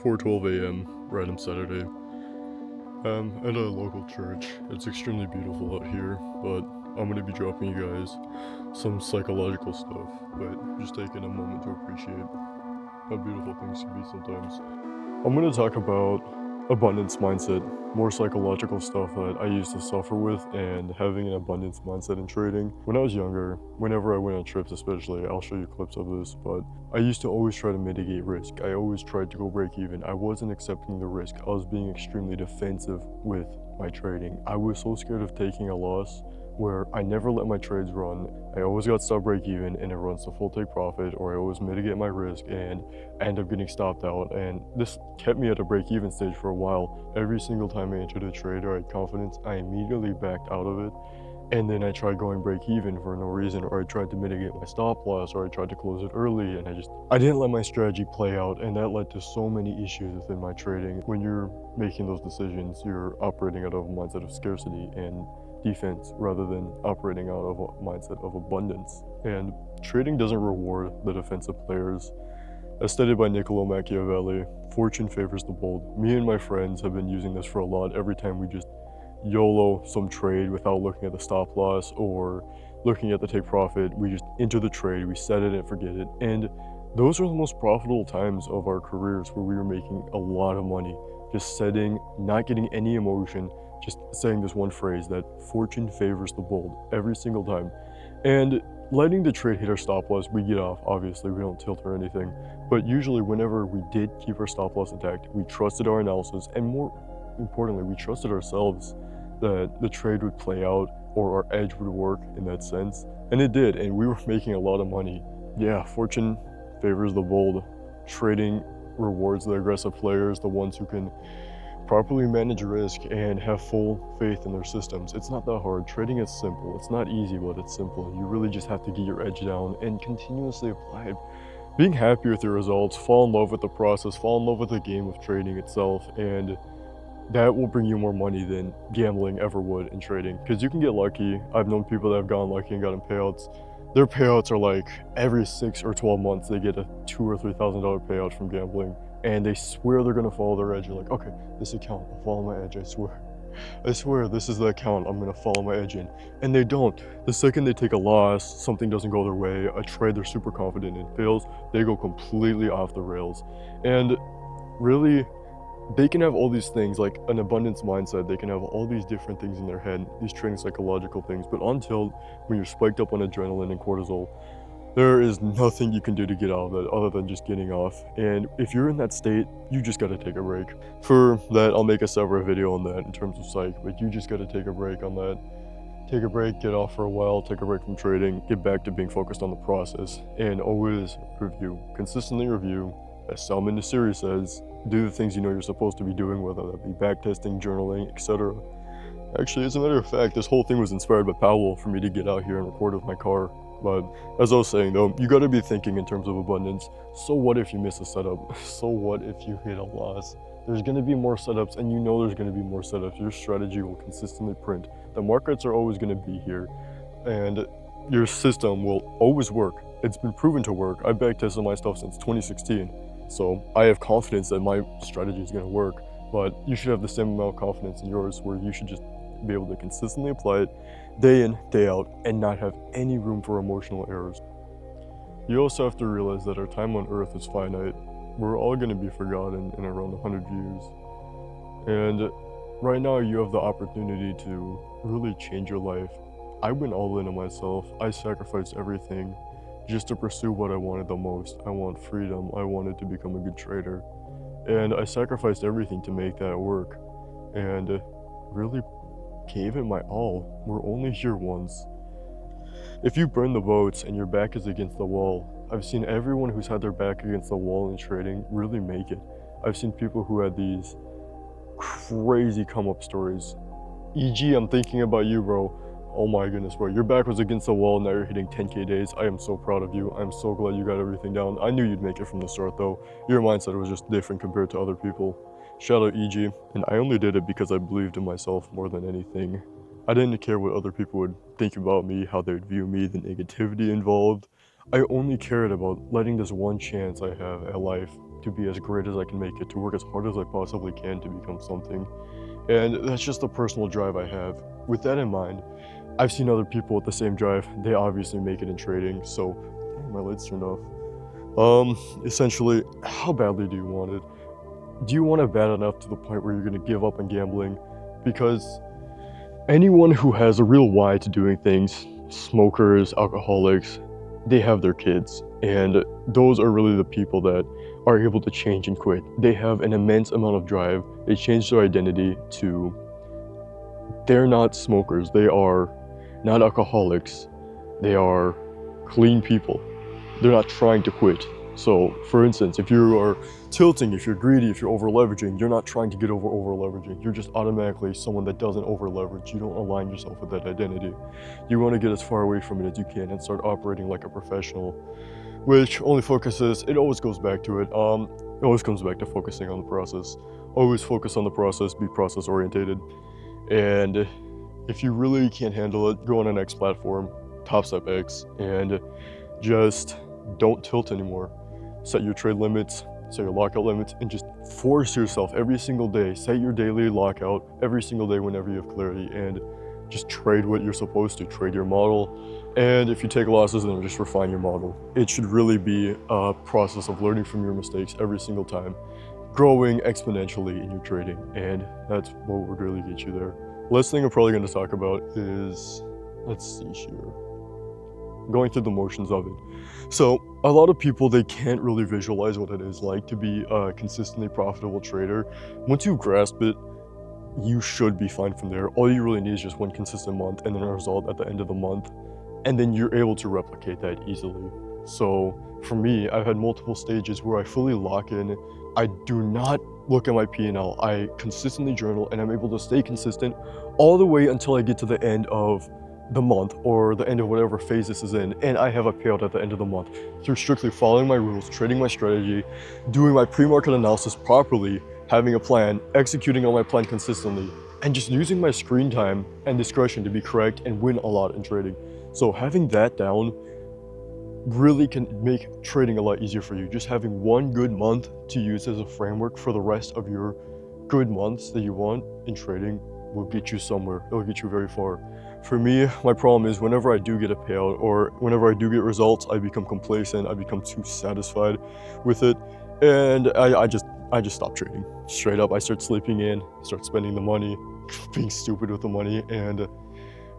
4:12 a.m. random Saturday. At a local church. It's extremely beautiful out here, but I'm gonna be dropping you guys some psychological stuff, but just taking a moment to appreciate how beautiful things can be sometimes. I'm going to talk about abundance mindset, more psychological stuff that I used to suffer with, and having an abundance mindset in trading. When I was younger, whenever I went on trips especially, I'll show you clips of this, but I used to always try to mitigate risk. I always tried to go break even. I wasn't accepting the risk. I was being extremely defensive with my trading. I was so scared of taking a loss where I never let my trades run. I always got stop break even and it runs to full take profit, or I always mitigate my risk and I end up getting stopped out. And this kept me at a break even stage for a while. Every single time I entered a trade or I had confidence, I immediately backed out of it. And then I tried going break even for no reason, or I tried to mitigate my stop loss, or I tried to close it early, and I didn't let my strategy play out, and that led to so many issues within my trading. When you're making those decisions, you're operating out of a mindset of scarcity and defense rather than operating out of a mindset of abundance. And trading doesn't reward the defensive players. As stated by Niccolo Machiavelli, fortune favors the bold. Me and my friends have been using this for a lot. Every time we just YOLO some trade without looking at the stop loss or looking at the take profit, we just enter the trade, we set it and forget it. And those are the most profitable times of our careers, where we were making a lot of money, just setting, not getting any emotion, just saying this one phrase that fortune favors the bold every single time. And letting the trade hit our stop loss, we get off. Obviously, we don't tilt or anything. But usually whenever we did keep our stop loss intact, we trusted our analysis, and more importantly, we trusted ourselves that the trade would play out or our edge would work in that sense. And it did, and we were making a lot of money. Yeah, fortune favors the bold. Trading rewards the aggressive players, the ones who can properly manage risk and have full faith in their systems. It's not that hard. Trading is simple. It's not easy, but it's simple. You really just have to get your edge down and continuously apply it. Being happy with your results, fall in love with the process, fall in love with the game of trading itself, and that will bring you more money than gambling ever would in trading. Because you can get lucky. I've known people that have gotten lucky and gotten payouts. Their payouts are like every 6 or 12 months they get a $2,000 or $3,000 payout from gambling, and they swear they're gonna follow their edge. You're like, okay, this account, I'll follow my edge, I swear this is the account I'm gonna follow my edge in. And they don't. The second they take a loss, something doesn't go their way, a trade they're super confident in fails, they go completely off the rails. And really, they can have all these things like an abundance mindset, they can have all these different things in their head, these training psychological things, but until when you're spiked up on adrenaline and cortisol, there is nothing you can do to get out of that other than just getting off. And if you're in that state, you just gotta take a break. For that, I'll make a separate video on that in terms of psych, but you just gotta take a break on that. Take a break, get off for a while, take a break from trading, get back to being focused on the process, and always review. Consistently review. As Salman Nassiri says, do the things you know you're supposed to be doing, whether that be backtesting, journaling, etc. Actually, as a matter of fact, this whole thing was inspired by Powell for me to get out here and record with my car. But as I was saying though, you gotta be thinking in terms of abundance. So what if you miss a setup? So what if you hit a loss? There's gonna be more setups, and you know there's gonna be more setups. Your strategy will consistently print. The markets are always gonna be here, and your system will always work. It's been proven to work. I've backtested my stuff since 2016. So I have confidence that my strategy is gonna work, but you should have the same amount of confidence in yours, where you should just be able to consistently apply it day in, day out, and not have any room for emotional errors. You also have to realize that our time on Earth is finite. We're all going to be forgotten in around 100 years. And right now you have the opportunity to really change your life. I went all in on myself. I sacrificed everything just to pursue what I wanted the most. I want freedom. I wanted to become a good trader. And I sacrificed everything to make that work. And really gave it my all. We're only here once. If you burn the boats and your back is against the wall, I've seen everyone who's had their back against the wall in trading really make it. I've seen people who had these crazy come up stories. E.g., I'm thinking about you, bro. Oh my goodness, bro. Your back was against the wall, now you're hitting 10K days. I am so proud of you. I'm so glad you got everything down. I knew you'd make it from the start though. Your mindset was just different compared to other people. Shout out EG, and I only did it because I believed in myself more than anything. I didn't care what other people would think about me, how they would view me, the negativity involved. I only cared about letting this one chance I have at life to be as great as I can make it, to work as hard as I possibly can to become something. And that's just the personal drive I have. With that in mind, I've seen other people with the same drive. They obviously make it in trading. So, dang, my lights turned off. Essentially, how badly do you want it? Do you want it bad enough to the point where you're going to give up on gambling? Because anyone who has a real why to doing things, smokers, alcoholics, they have their kids. And those are really the people that are able to change and quit. They have an immense amount of drive. They change their identity to they're not smokers, they are not alcoholics, they are clean people. They're not trying to quit. So, for instance, if you are tilting, if you're greedy, if you're over leveraging, you're not trying to get over leveraging. You're just automatically someone that doesn't over leverage. You don't align yourself with that identity. You want to get as far away from it as you can and start operating like a professional, which only focuses, it always goes back to it. It always comes back to focusing on the process. Always focus on the process, be process orientated. And if you really can't handle it, go on an X platform, Top Step X, and just don't tilt anymore. Set your trade limits, set your lockout limits, and just force yourself every single day. Set your daily lockout every single day whenever you have clarity, and just trade what you're supposed to. Trade your model, and if you take losses, then just refine your model. It should really be a process of learning from your mistakes every single time, growing exponentially in your trading, and that's what would really get you there. Last thing I'm probably going to talk about is, let's see here, going through the motions of it. So a lot of people, they can't really visualize what it is like to be a consistently profitable trader. Once you grasp it, you should be fine from there. All you really need is just one consistent month and then a result at the end of the month, and then you're able to replicate that easily. So for me, I've had multiple stages where I fully lock in. I do not look at my P&L. I consistently journal, and I'm able to stay consistent all the way until I get to the end of the month or the end of whatever phase this is in, and I have a payout at the end of the month through strictly following my rules, trading my strategy, doing my pre-market analysis properly, having a plan, executing on my plan consistently, and just using my screen time and discretion to be correct and win a lot in trading. So having that down really can make trading a lot easier for you. Just having one good month to use as a framework for the rest of your good months that you want in trading will get you somewhere. It'll get you very far. For me, my problem is whenever I do get a payout or whenever I do get results, I become complacent. I become too satisfied with it, and I just stop trading. Straight up, I start sleeping in, start spending the money, being stupid with the money, and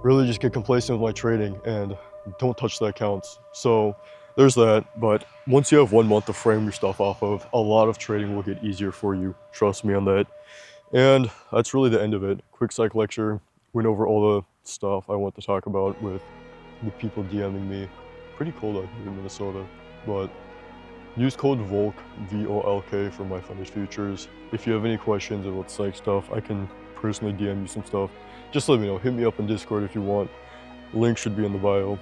really just get complacent with my trading and don't touch the accounts. So there's that. But once you have 1 month to frame your stuff off of, a lot of trading will get easier for you. Trust me on that. And that's really the end of it. Quick psych lecture. Went over all the stuff I want to talk about with the people DMing me. Pretty cold out here in Minnesota, but use code VOLK, VOLK, for my funded futures. If you have any questions about psych stuff, I can personally DM you some stuff. Just let me know. Hit me up on Discord if you want. Link should be in the bio.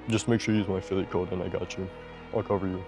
Just make sure you use my affiliate code and I got you. I'll cover you.